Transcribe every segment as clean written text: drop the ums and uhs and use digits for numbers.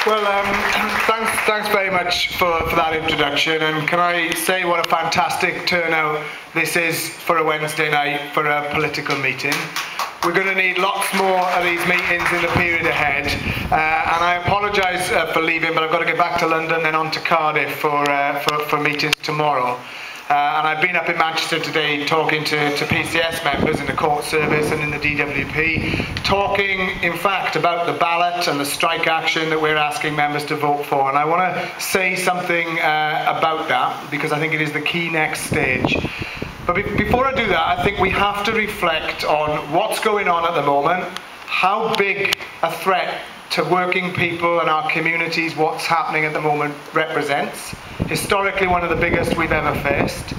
Well, thanks very much for that introduction, and can I say what a fantastic turnout this is for a Wednesday night for a political meeting. We're going to need lots more of these meetings in the period ahead, and I apologise for leaving, but I've got to get back to London and on to Cardiff for meetings tomorrow. And I've been up in Manchester today talking to PCS members in the court service and in the DWP, talking in fact about the ballot and the strike action that we're asking members to vote for. And I want to say something about that, because I think it is the key next stage. But before I do that, I think we have to reflect on what's going on at the moment, how big a threat to working people and our communities what's happening at the moment represents. Historically one of the biggest we've ever faced.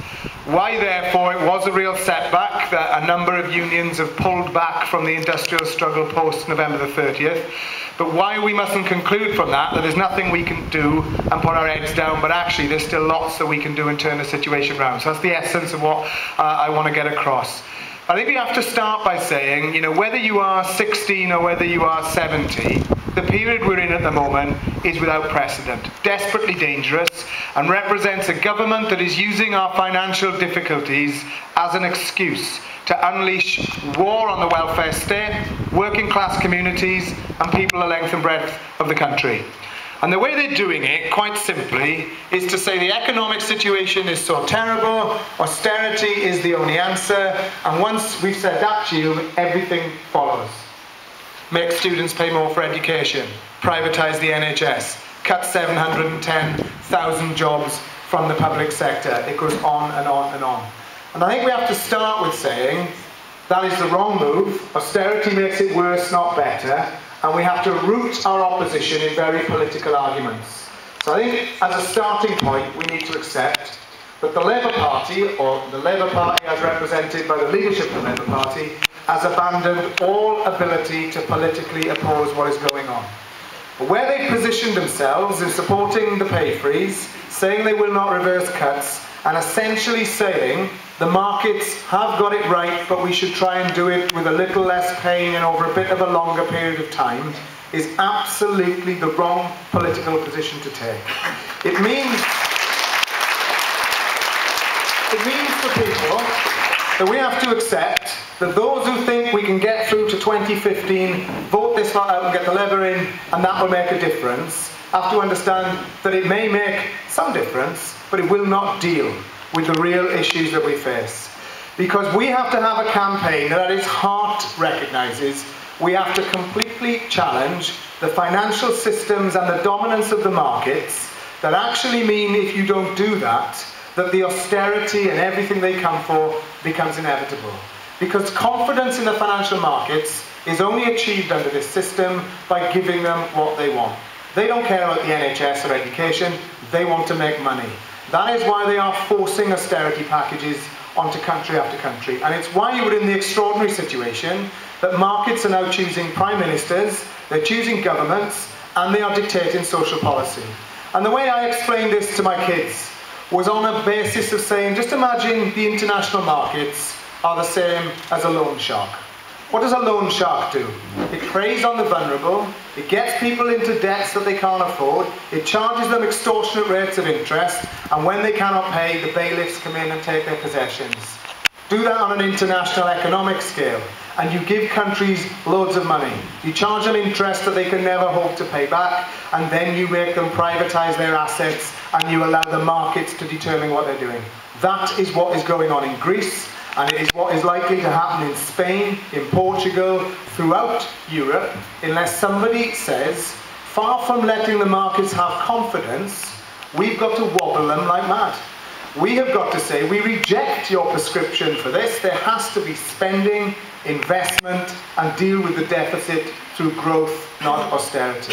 Why therefore it was a real setback that a number of unions have pulled back from the industrial struggle post November the 30th. But why we mustn't conclude from that there's nothing we can do and put our heads down, but actually there's still lots that we can do and turn the situation around. So that's the essence of what I want to get across. I think we have to start by saying, whether you are 16 or whether you are 70, the period we're in at the moment is without precedent, desperately dangerous, and represents a government that is using our financial difficulties as an excuse to unleash war on the welfare state, working class communities, and people the length and breadth of the country. And the way they're doing it, quite simply, is to say the economic situation is so terrible, austerity is the only answer, and once we've said that to you, everything follows. Make students pay more for education, privatise the NHS, cut 710,000 jobs from the public sector. It goes on and on and on. And I think we have to start with saying that is the wrong move. Austerity makes it worse, not better. And we have to root our opposition in very political arguments. So I think as a starting point, we need to accept that the Labour Party, or the Labour Party as represented by the leadership of the Labour Party, has abandoned all ability to politically oppose what is going on. But where they positioned themselves in supporting the pay freeze, saying they will not reverse cuts, and essentially saying the markets have got it right, but we should try and do it with a little less pain and over a bit of a longer period of time, is absolutely the wrong political position to take. It means for people that we have to accept that those who think we can get through to 2015, vote this lot out and get the Labour in, and that will make a difference, have to understand that it may make some difference, but it will not deal with the real issues that we face. Because we have to have a campaign that at its heart recognises we have to completely challenge the financial systems and the dominance of the markets that actually mean if you don't do that, that the austerity and everything they come for becomes inevitable. Because confidence in the financial markets is only achieved under this system by giving them what they want. They don't care about the NHS or education, they want to make money. That is why they are forcing austerity packages onto country after country. And it's why you were in the extraordinary situation that markets are now choosing prime ministers, they're choosing governments, and they are dictating social policy. And the way I explained this to my kids was on a basis of saying, just imagine the international markets are the same as a loan shark. What does a loan shark do? It preys on the vulnerable, it gets people into debts that they can't afford, it charges them extortionate rates of interest, and when they cannot pay, the bailiffs come in and take their possessions. Do that on an international economic scale, and you give countries loads of money. You charge them interest that they can never hope to pay back, and then you make them privatise their assets, and you allow the markets to determine what they're doing. That is what is going on in Greece, and it is what is likely to happen in Spain, in Portugal, throughout Europe, unless somebody says, far from letting the markets have confidence, we've got to wobble them like mad. We have got to say, we reject your prescription for this. There has to be spending, investment, and deal with the deficit through growth, not austerity.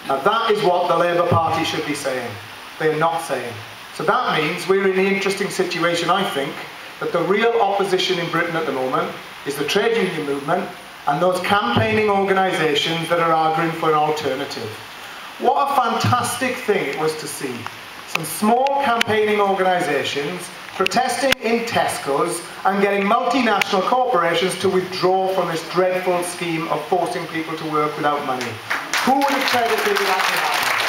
Now that is what the Labour Party should be saying. They're not saying. So that means we're in the interesting situation, I think, that the real opposition in Britain at the moment is the trade union movement and those campaigning organisations that are arguing for an alternative. What a fantastic thing it was to see some small campaigning organisations protesting in Tesco's and getting multinational corporations to withdraw from this dreadful scheme of forcing people to work without money. Who would have credited that to happen?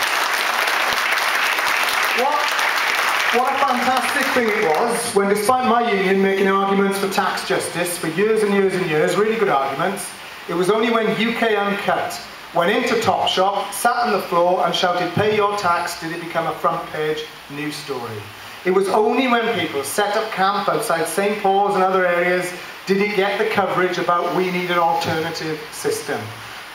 What a fantastic thing it was when, despite my union making arguments for tax justice for years and years and years, really good arguments, it was only when UK Uncut went into Topshop, sat on the floor and shouted, "Pay your tax," did it become a front page news story. It was only when people set up camp outside St. Paul's and other areas did it get the coverage about we need an alternative system.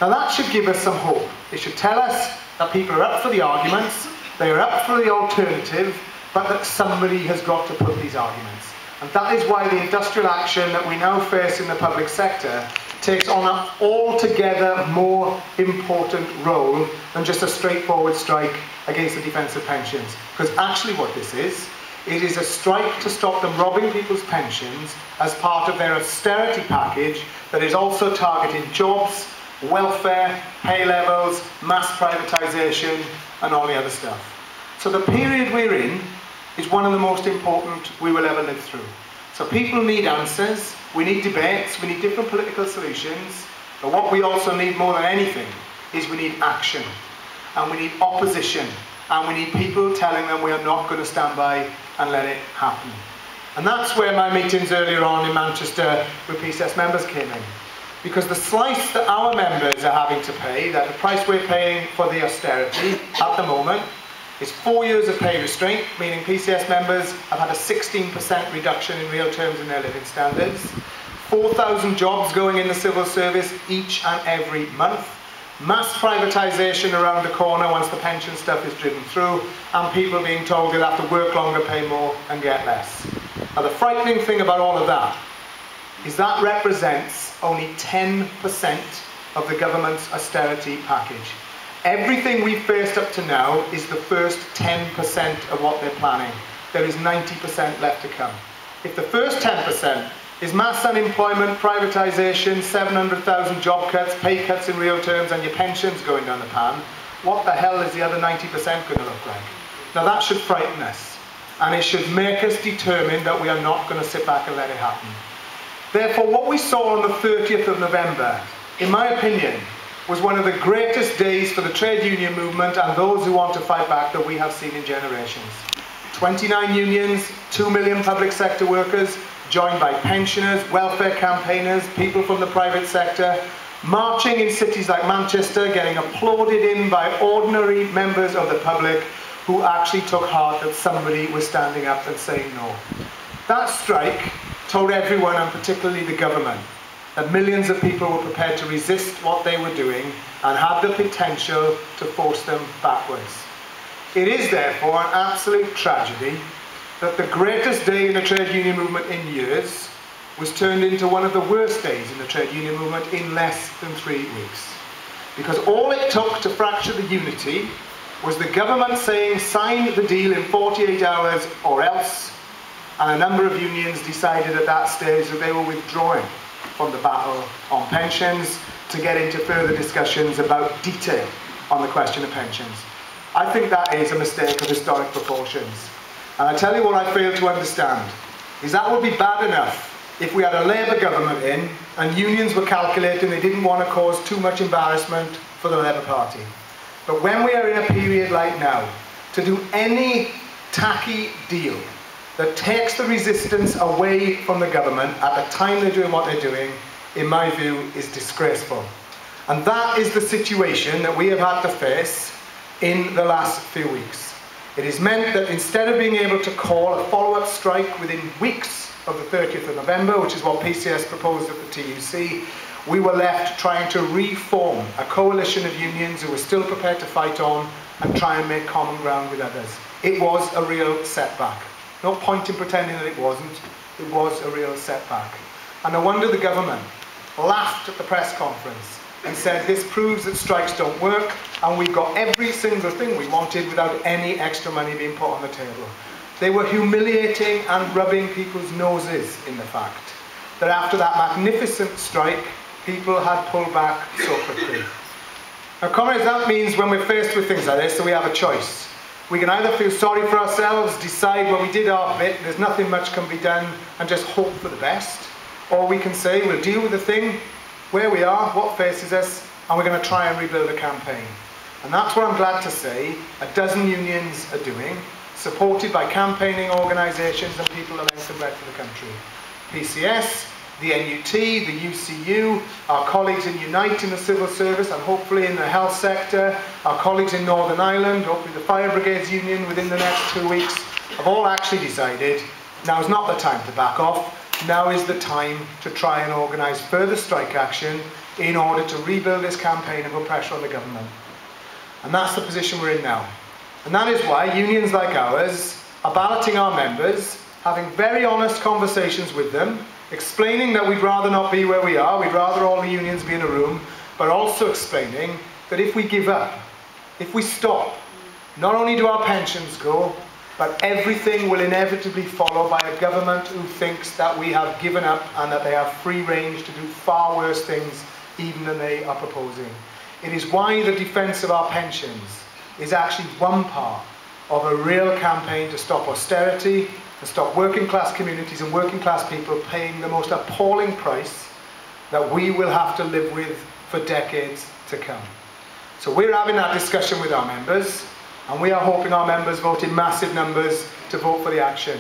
Now that should give us some hope. It should tell us that people are up for the arguments, they are up for the alternative, but that somebody has got to put these arguments. And that is why the industrial action that we now face in the public sector takes on an altogether more important role than just a straightforward strike against the defence of pensions. Because actually what this is, it is a strike to stop them robbing people's pensions as part of their austerity package that is also targeting jobs, welfare, pay levels, mass privatisation and all the other stuff. So the period we're in is one of the most important we will ever live through. So people need answers, we need debates, we need different political solutions, but what we also need more than anything is we need action, and we need opposition, and we need people telling them we are not going to stand by and let it happen. And that's where my meetings earlier on in Manchester with PCS members came in. Because the slice that our members are having to pay, that the price we're paying for the austerity at the moment, is 4 years of pay restraint, meaning PCS members have had a 16% reduction in real terms in their living standards, 4,000 jobs going in the civil service each and every month, mass privatisation around the corner once the pension stuff is driven through, and people being told they'll have to work longer, pay more and get less. Now the frightening thing about all of that is that represents only 10% of the government's austerity package. Everything we've faced up to now is the first 10% of what they're planning. There is 90% left to come. If the first 10% is mass unemployment, privatisation, 700,000 job cuts, pay cuts in real terms and your pensions going down the pan, what the hell is the other 90% going to look like? Now that should frighten us, and it should make us determined that we are not going to sit back and let it happen. Therefore, what we saw on the 30th of November, in my opinion, was one of the greatest days for the trade union movement and those who want to fight back that we have seen in generations. 29 unions, 2 million public sector workers, joined by pensioners, welfare campaigners, people from the private sector, marching in cities like Manchester, getting applauded in by ordinary members of the public who actually took heart that somebody was standing up and saying no. That strike told everyone, and particularly the government, that millions of people were prepared to resist what they were doing and had the potential to force them backwards. It is therefore an absolute tragedy that the greatest day in the trade union movement in years was turned into one of the worst days in the trade union movement in less than 3 weeks. Because all it took to fracture the unity was the government saying sign the deal in 48 hours or else, and a number of unions decided at that stage that they were withdrawing from the battle on pensions to get into further discussions about detail on the question of pensions. I think that is a mistake of historic proportions. And I tell you what I fail to understand, is that would be bad enough if we had a Labour government in and unions were calculating they didn't want to cause too much embarrassment for the Labour Party. But when we are in a period like now, to do any tacky deal that takes the resistance away from the government at the time they're doing what they're doing, in my view, is disgraceful. And that is the situation that we have had to face in the last few weeks. It has meant that instead of being able to call a follow-up strike within weeks of the 30th of November, which is what PCS proposed at the TUC, we were left trying to reform a coalition of unions who were still prepared to fight on and try and make common ground with others. It was a real setback. No point in pretending that it wasn't. It was a real setback. And no wonder the government laughed at the press conference and said this proves that strikes don't work and we've got every single thing we wanted without any extra money being put on the table. They were humiliating and rubbing people's noses in the fact that after that magnificent strike, people had pulled back so quickly. Now, comrades, that means when we're faced with things like this, so we have a choice. We can either feel sorry for ourselves, decide, well, we did our bit, there's nothing much can be done, and just hope for the best. Or we can say, we'll deal with the thing, where we are, what faces us, and we're going to try and rebuild a campaign. And that's what I'm glad to say a dozen unions are doing. supported by campaigning organisations and people of length and breadth of the country. PCS, the NUT, the UCU, our colleagues in Unite in the civil service and hopefully in the health sector, our colleagues in Northern Ireland, hopefully the Fire Brigades Union within the next 2 weeks, have all actually decided now is not the time to back off, now is the time to try and organise further strike action in order to rebuild this campaign and put pressure on the government. And that's the position we're in now. And that is why unions like ours are balloting our members, having very honest conversations with them, explaining that we'd rather not be where we are, we'd rather all the unions be in a room, but also explaining that if we give up, if we stop, not only do our pensions go, but everything will inevitably follow by a government who thinks that we have given up and that they have free range to do far worse things even than they are proposing. It is why the defence of our pensions is actually one part of a real campaign to stop austerity, to stop working class communities and working class people paying the most appalling price that we will have to live with for decades to come. So we're having that discussion with our members, and we are hoping our members vote in massive numbers to vote for the action.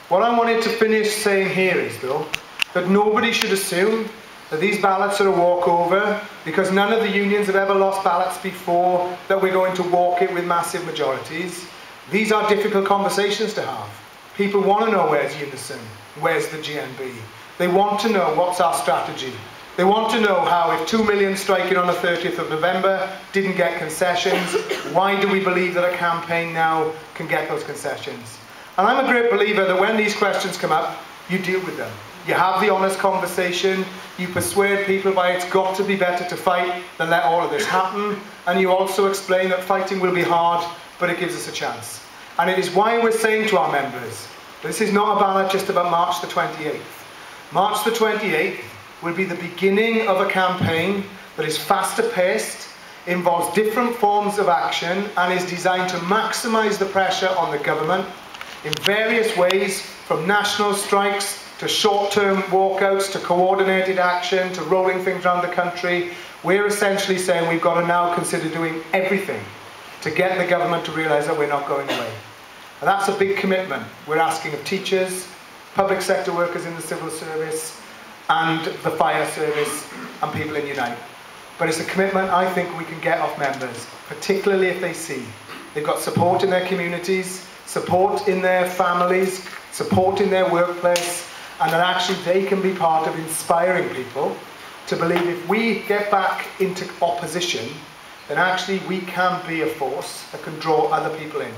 What I wanted to finish saying here is, though, that nobody should assume that these ballots are a walkover, because none of the unions have ever lost ballots before, that we're going to walk it with massive majorities. These are difficult conversations to have. People want to know where's Unison, where's the GMB. They want to know what's our strategy. They want to know how, if 2 million striking on the 30th of November didn't get concessions, why do we believe that a campaign now can get those concessions? And I'm a great believer that when these questions come up, you deal with them. You have the honest conversation, you persuade people by it's got to be better to fight than let all of this happen, and you also explain that fighting will be hard, but it gives us a chance. And it is why we're saying to our members, this is not a ballot just about March the 28th. March the 28th will be the beginning of a campaign that is faster paced, involves different forms of action, and is designed to maximise the pressure on the government in various ways, from national strikes to short-term walkouts, to coordinated action, to rolling things around the country. We're essentially saying we've got to now consider doing everything to get the government to realise that we're not going away. And that's a big commitment we're asking of teachers, public sector workers in the civil service, and the fire service, and people in Unite. But it's a commitment I think we can get off members, particularly if they see they've got support in their communities, support in their families, support in their workplace, and that actually they can be part of inspiring people to believe if we get back into opposition, then actually we can be a force that can draw other people in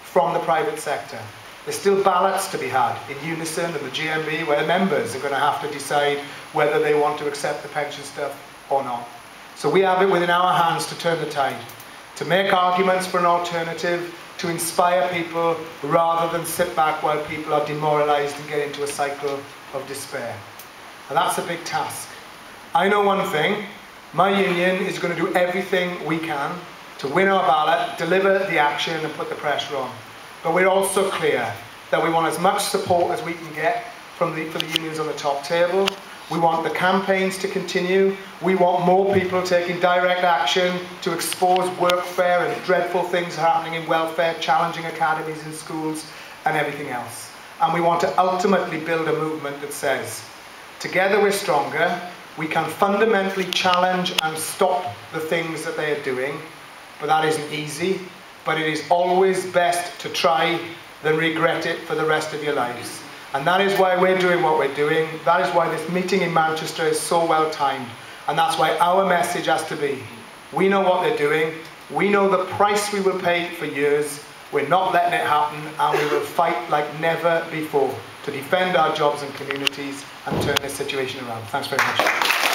from the private sector. There's still ballots to be had in Unison and the GMB where members are going to have to decide whether they want to accept the pension stuff or not. So we have it within our hands to turn the tide, to make arguments for an alternative, to inspire people rather than sit back while people are demoralised and get into a cycle of despair. And that's a big task. I know one thing, my union is going to do everything we can to win our ballot, deliver the action and put the pressure on. But we're also clear that we want as much support as we can get for the unions on the top table. We want the campaigns to continue. We want more people taking direct action to expose workfare and dreadful things happening in welfare, challenging academies in schools and everything else. And we want to ultimately build a movement that says, together we're stronger, we can fundamentally challenge and stop the things that they are doing, but that isn't easy. But it is always best to try than regret it for the rest of your lives. And that is why we're doing what we're doing. That is why this meeting in Manchester is so well timed. And that's why our message has to be, we know what they're doing, we know the price we will pay for years, we're not letting it happen, and we will fight like never before to defend our jobs and communities and turn this situation around. Thanks very much.